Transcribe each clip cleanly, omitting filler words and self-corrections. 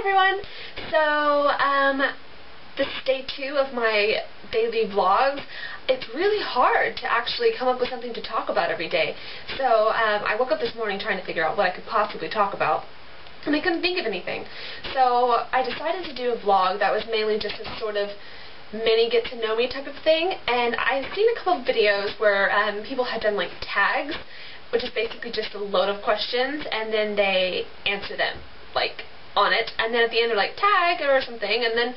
everyone! So, this is day 2 of my daily vlogs. It's really hard to actually come up with something to talk about every day. So, I woke up this morning trying to figure out what I could possibly talk about, and I couldn't think of anything. So, I decided to do a vlog that was mainly just a sort of mini get-to-know-me type of thing, and I've seen a couple of videos where people had done, like, tags, which is basically just a load of questions, and then they answer them, like, on it, and then at the end they're like, tag, or something, and then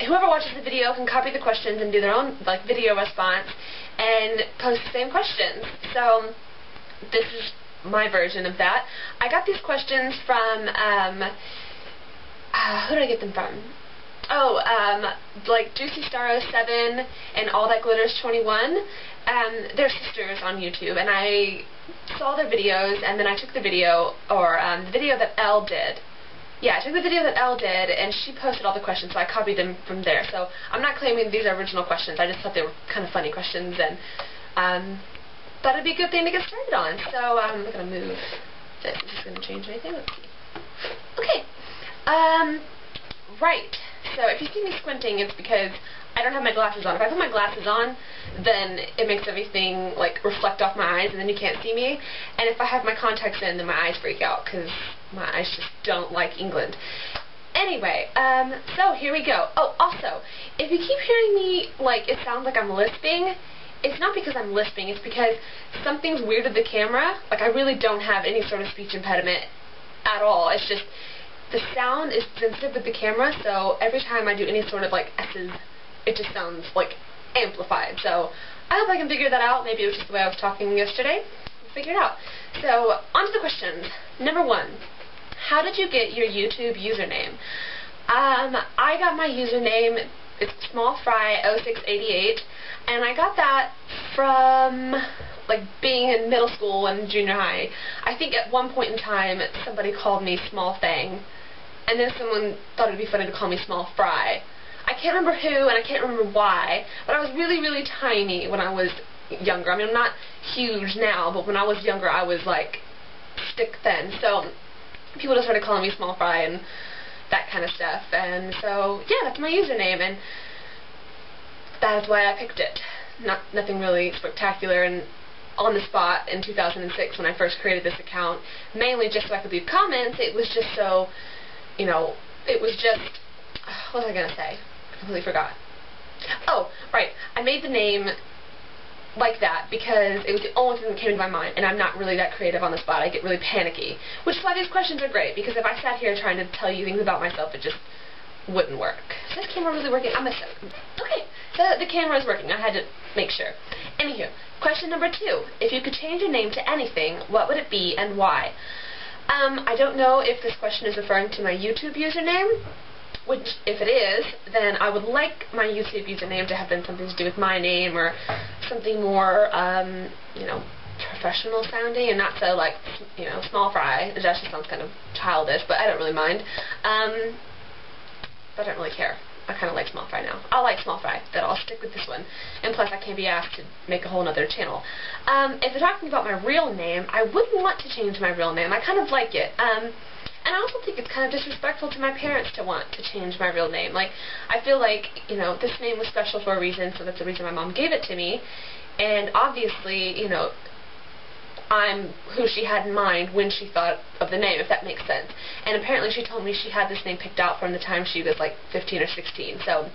whoever watches the video can copy the questions and do their own, like, video response, and post the same questions. So, this is my version of that. I got these questions from, who did I get them from? Oh, like Juicy Star 07 and All That Glitters 21. They're sisters on YouTube, and I saw their videos, and then I took the video, or the video that Elle did. Yeah, I took the video that Elle did, and she posted all the questions, so I copied them from there. So I'm not claiming these are original questions. I just thought they were kind of funny questions, and thought it'd be a good thing to get started on. So I'm going to move this. Is this going to change anything? Let's see. Okay. Right. So if you see me squinting, it's because I don't have my glasses on. If I put my glasses on, then it makes everything, like, reflect off my eyes, and then you can't see me. And if I have my contacts in, then my eyes freak out, because my eyes just don't like England. Anyway, so here we go. Oh, also, if you keep hearing me, like, it sounds like I'm lisping, it's not because I'm lisping, it's because something's weird with the camera. Like, I really don't have any sort of speech impediment at all. It's just, the sound is sensitive with the camera, so every time I do any sort of, like, S's, it just sounds, like, amplified. So I hope I can figure that out. Maybe it was just the way I was talking yesterday. We'll figure it out. So, on to the questions. Number 1. How did you get your YouTube username? I got my username, it's smallfry0688, and I got that from, like, being in middle school and junior high. I think at one point in time, somebody called me Small Fang, and then someone thought it would be funny to call me Small Fry. I can't remember who, and I can't remember why, but I was really, really tiny when I was younger. I mean, I'm not huge now, but when I was younger, I was, like, stick thin. So people just started calling me Small Fry and that kind of stuff. And so, yeah, that's my username, and that's why I picked it. Nothing really spectacular and on the spot in 2006 when I first created this account. Mainly just so I could leave comments. It was just so, you know, it was just, what was I going to say? I completely forgot. Oh, right. I made the name like that because it was the only thing that came into my mind, and I'm not really that creative on the spot. I get really panicky, which is why these questions are great, because if I sat here trying to tell you things about myself, it just wouldn't work. Is this camera really working? I missed it. Okay, so the camera is working. I had to make sure. Anywho, question number 2. If you could change your name to anything, what would it be and why? I don't know if this question is referring to my YouTube username, which, if it is, then I would like my YouTube username to have been something to do with my name, or something more, you know, professional sounding, and not so, like, you know, Small Fry. That just sounds kind of childish, but I don't really mind. But I don't really care. I kind of like Small Fry now. I like Small Fry, but I'll stick with this one. And plus, I can't be asked to make a whole other channel. If they're talking about my real name, I wouldn't want to change my real name. I kind of like it. And I also think it's kind of disrespectful to my parents to want to change my real name. Like, I feel like, you know, this name was special for a reason, so that's the reason my mom gave it to me. And obviously, you know, I'm who she had in mind when she thought of the name, if that makes sense. And apparently she told me she had this name picked out from the time she was, like, 15 or 16. So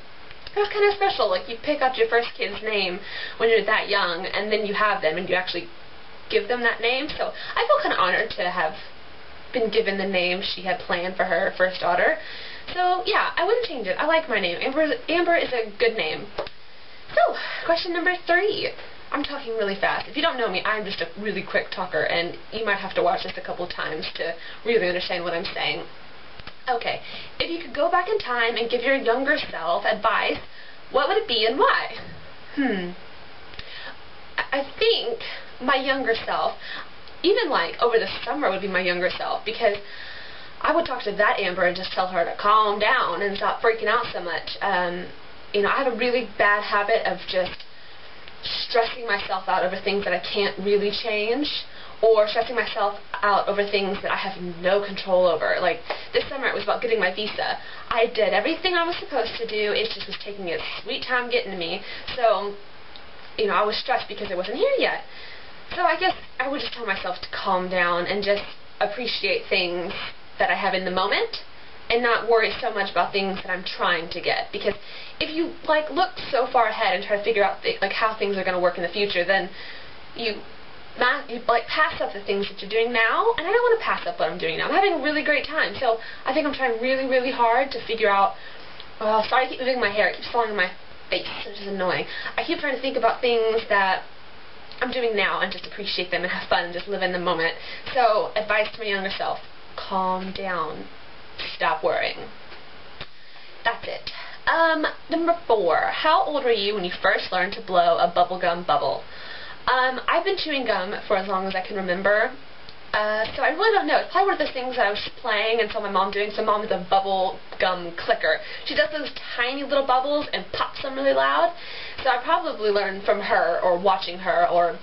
it was kind of special. Like, you pick out your first kid's name when you're that young, and then you have them, and you actually give them that name. So I feel kind of honored to have been given the name she had planned for her first daughter. So, yeah, I wouldn't change it. I like my name. Amber is a good name. So, question number 3. I'm talking really fast. If you don't know me, I'm just a really quick talker, and you might have to watch this a couple of times to really understand what I'm saying. Okay, if you could go back in time and give your younger self advice, what would it be and why? I think my younger self, even, like, over the summer would be my younger self, because I would talk to that Amber and just tell her to calm down and stop freaking out so much. You know, I have a really bad habit of just stressing myself out over things that I can't really change, or stressing myself out over things that I have no control over. Like, this summer it was about getting my visa. I did everything I was supposed to do, it just was taking its sweet time getting to me. So, you know, I was stressed because it wasn't here yet. So I guess I would just tell myself to calm down and just appreciate things that I have in the moment, and not worry so much about things that I'm trying to get. Because if you like look so far ahead and try to figure out like how things are going to work in the future, then you like pass up the things that you're doing now. And I don't want to pass up what I'm doing now. I'm having a really great time, so I think I'm trying really, really hard to figure out. Oh, sorry, I keep moving my hair. It keeps falling on my face, which is annoying. I keep trying to think about things that I'm doing now and just appreciate them and have fun and just live in the moment. So, advice to my younger self: calm down. Stop worrying. That's it. Number 4. How old were you when you first learned to blow a bubblegum bubble? I've been chewing gum for as long as I can remember. So I really don't know. It's probably one of those things that I was just playing and saw my mom doing. So mom is a bubble gum clicker. She does those tiny little bubbles and pops them really loud. So I probably learned from her or watching her or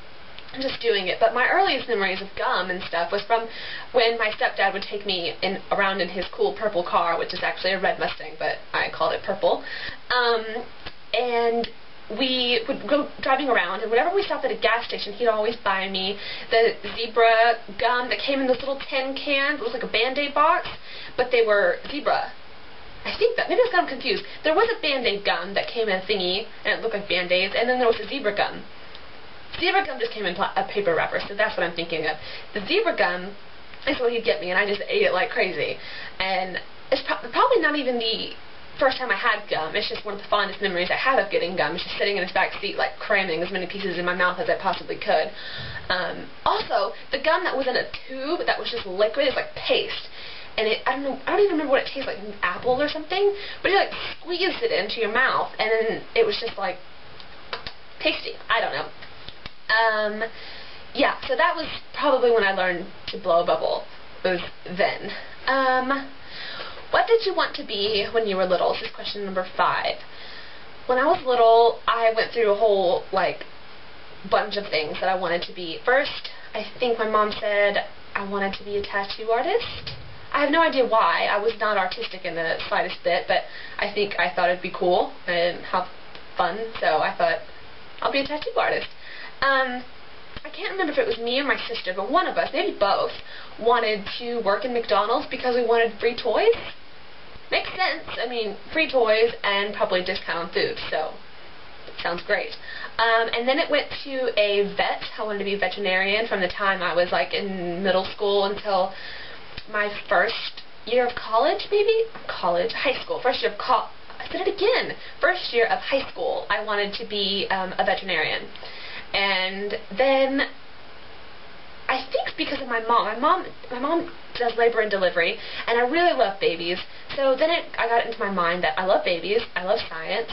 just doing it. But my earliest memories of gum and stuff was from when my stepdad would take me around in his cool purple car, which is actually a red Mustang, but I called it purple. And we would go driving around, and whenever we stopped at a gas station, he'd always buy me the zebra gum that came in those little tin cans. It was like a Band-Aid box, but they were zebra. I think that, maybe I got confused. There was a Band-Aid gum that came in a thingy, and it looked like Band-Aids, and then there was a zebra gum. Zebra gum just came in a paper wrapper, so that's what I'm thinking of. The zebra gum is what he'd get me, and I just ate it like crazy. And it's probably not even the first time I had gum. It's just one of the fondest memories I have of getting gum. It's just sitting in his back seat, like cramming as many pieces in my mouth as I possibly could. Also, the gum that was in a tube that was just liquid, it's like paste. And I don't even remember what it tastes like, apple or something, but you like squeezed it into your mouth, and then it was just like tasty. I don't know. Yeah, so that was probably when I learned to blow a bubble. It was then. What did you want to be when you were little? This is question number 5. When I was little, I went through a whole, like, bunch of things that I wanted to be. First, I think my mom said I wanted to be a tattoo artist. I have no idea why. I was not artistic in the slightest bit, but I think I thought it'd be cool and have fun, so I thought, I'll be a tattoo artist. I can't remember if it was me or my sister, but one of us, maybe both, wanted to work in McDonald's because we wanted free toys. Makes sense. I mean, free toys and probably a discount on food, so it sounds great. And then it went to a vet. I wanted to be a veterinarian from the time I was like in middle school until my first year of college, maybe? High school. First year of I said it again. First year of high school, I wanted to be a veterinarian. And then, I think because of my mom does labor and delivery, and I really love babies, so then I got it into my mind that I love babies, I love science,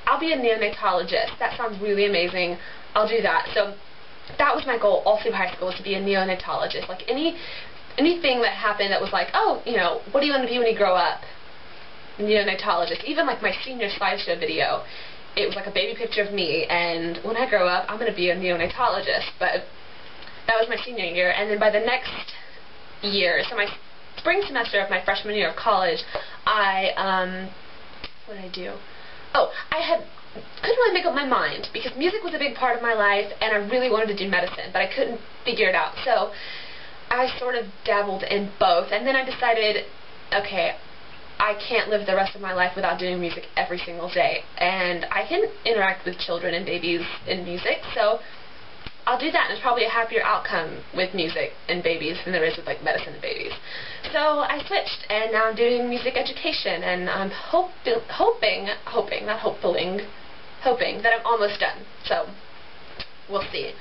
I'll be a neonatologist. That sounds really amazing. I'll do that. So that was my goal all through high school, was to be a neonatologist. Like anything that happened that was like, oh, you know, what do you want to be when you grow up? Neonatologist. Even like my senior slideshow video, it was like a baby picture of me, and when I grow up, I'm going to be a neonatologist. But that was my senior year, and then by the next year, so my spring semester of my freshman year of college, what did I do? Oh, couldn't really make up my mind, because music was a big part of my life, and I really wanted to do medicine, but I couldn't figure it out. So I sort of dabbled in both, and then I decided, okay, I can't live the rest of my life without doing music every single day, and I can interact with children and babies in music, so I'll do that, and it's probably a happier outcome with music and babies than there is with like medicine and babies. So I switched, and now I'm doing music education, and I'm hoping that I'm almost done. So we'll see.